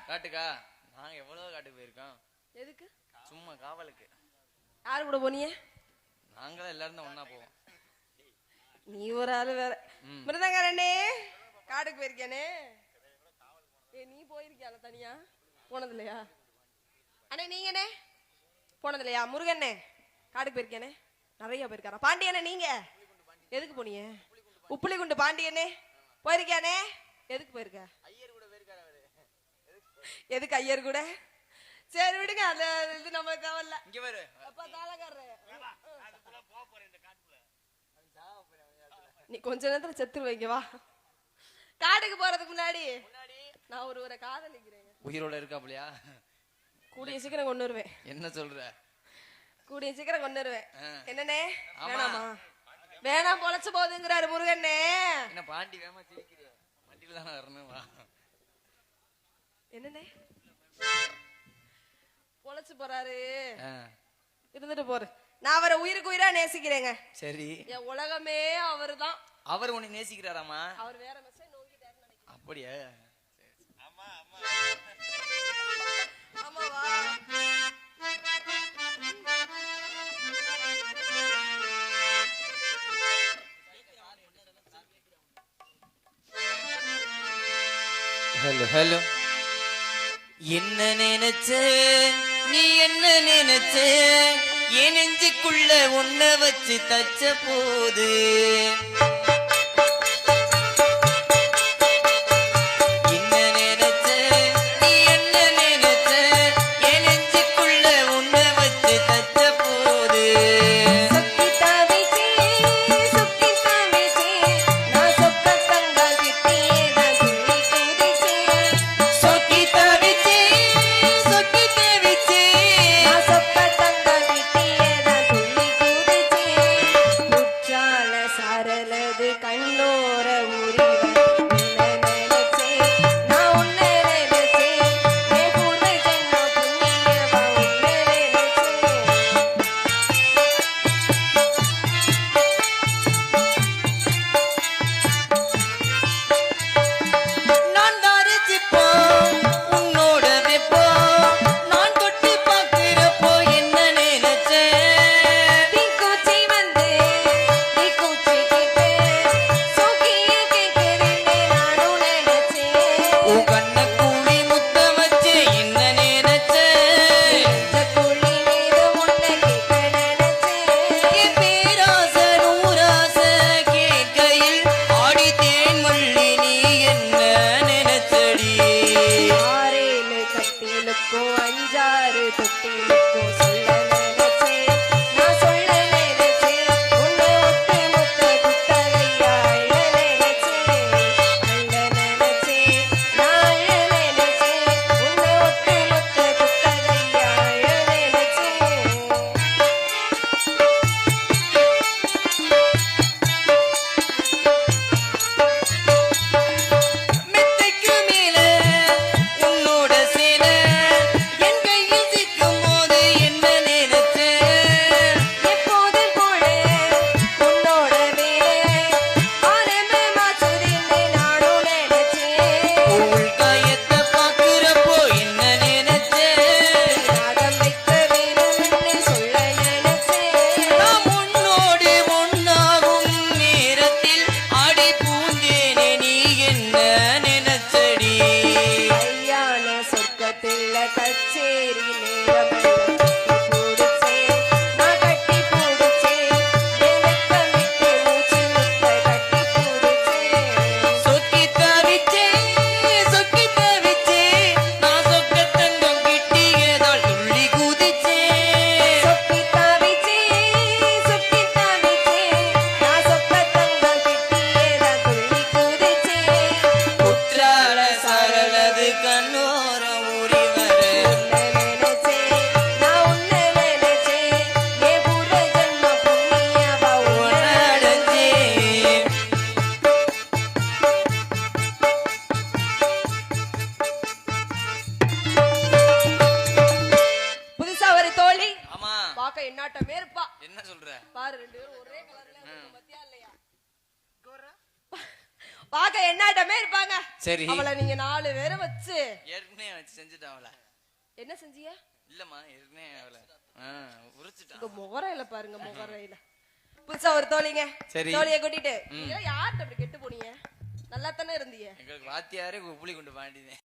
காட்டுக்கா? நாங்க எவ்வளவு காட்டுக்கு போயிருக்கோம். எதுக்கு? சும்மா காவலுக்கு. யாரு கூட போனீங்க? நாங்களே எல்லாரும் தான் ஒண்ணா போவோம். நீ ஒரு ஆளு வேற. மிருதங்கரண்ணே காட்டுக்கு போயிருக்கியானே? நீ போயிருக்கியால தனியா? போனது இல்லையா? அண்ணே நீங்கண்ணே போனது இல்லையா? முருகண்ணே காட்டுக்கு போயிருக்கியானே? நிறைய போயிருக்காரா? பாண்டியண்ணே நீங்க எதுக்கு போனீங்க? உப்புளிகுண்டு பாண்டியண்ணே போயிருக்கியானே? எதுக்கு போயிருக்க? எதுக்கு ஐயர் கூட? சரி விடுங்க, அந்த இது நம்மளுக்கு கவலை. இங்க பாரு அப்பா தாளக்காரரு, நீ கொஞ்ச நேரத்துல செத்துரு வைங்க. வா, காட்டுக்கு போறதுக்கு முன்னாடி நான் ஒரு காதலிக்கிறேன். உயிரோட இருக்காப்லையா? கூடிய சீக்கிரம் கொண்டு வருவேன். என்ன சொல்ற? கூடிய சீக்கிரம் கொண்டு வருவேன். என்னண்ணே வேணாமா? வேணாம் பொழைச்சு போகுதுங்கிறாரு முருகண்ணே. என்ன பாண்டி வேமா சிரிக்கிறியா? வண்டியில தானே வரணும். வா. என்னண்ணே பொழைச்சு போறாரு, இருந்துட்டு போற. நான் அவரை உயிருக்கு உயிரா நேசிக்கிறேங்க. சரி, என் உலகமே அவரு தான். அவர் உன்னை நேசிக்கிறாராமா? அவர் வேற மெசேஜ் நோக்கிட்டாரு நினைக்கிறேன். அப்படியே? ஆமா ஆமாவா? Hello hello. என்ன நினைச்ச நீ, என்ன நினைச்ச? என் நெஞ்சுக்குள்ள உன்னை வச்சு தச்ச போது சரி அவளை நீங்க 4 பேரை வச்சு ஏற்கனவே வச்சு செஞ்சுட்டான் அவளை. என்ன செஞ்சீங்க? இல்லம்மா ஏற்கனவே அவளை உரிச்சுட்டான். முகரையில பாருங்க, முகரையில புதுசா ஒரு தோழிங்க. சரி தோழியை கூட்டிட்டு யார்கிட்ட அப்படி கெட்டு போனீங்க? நல்லா தானே இருந்தீங்க. எங்களுக்கு வாத்தியாரே புளி கொண்டு பாண்டினேன்.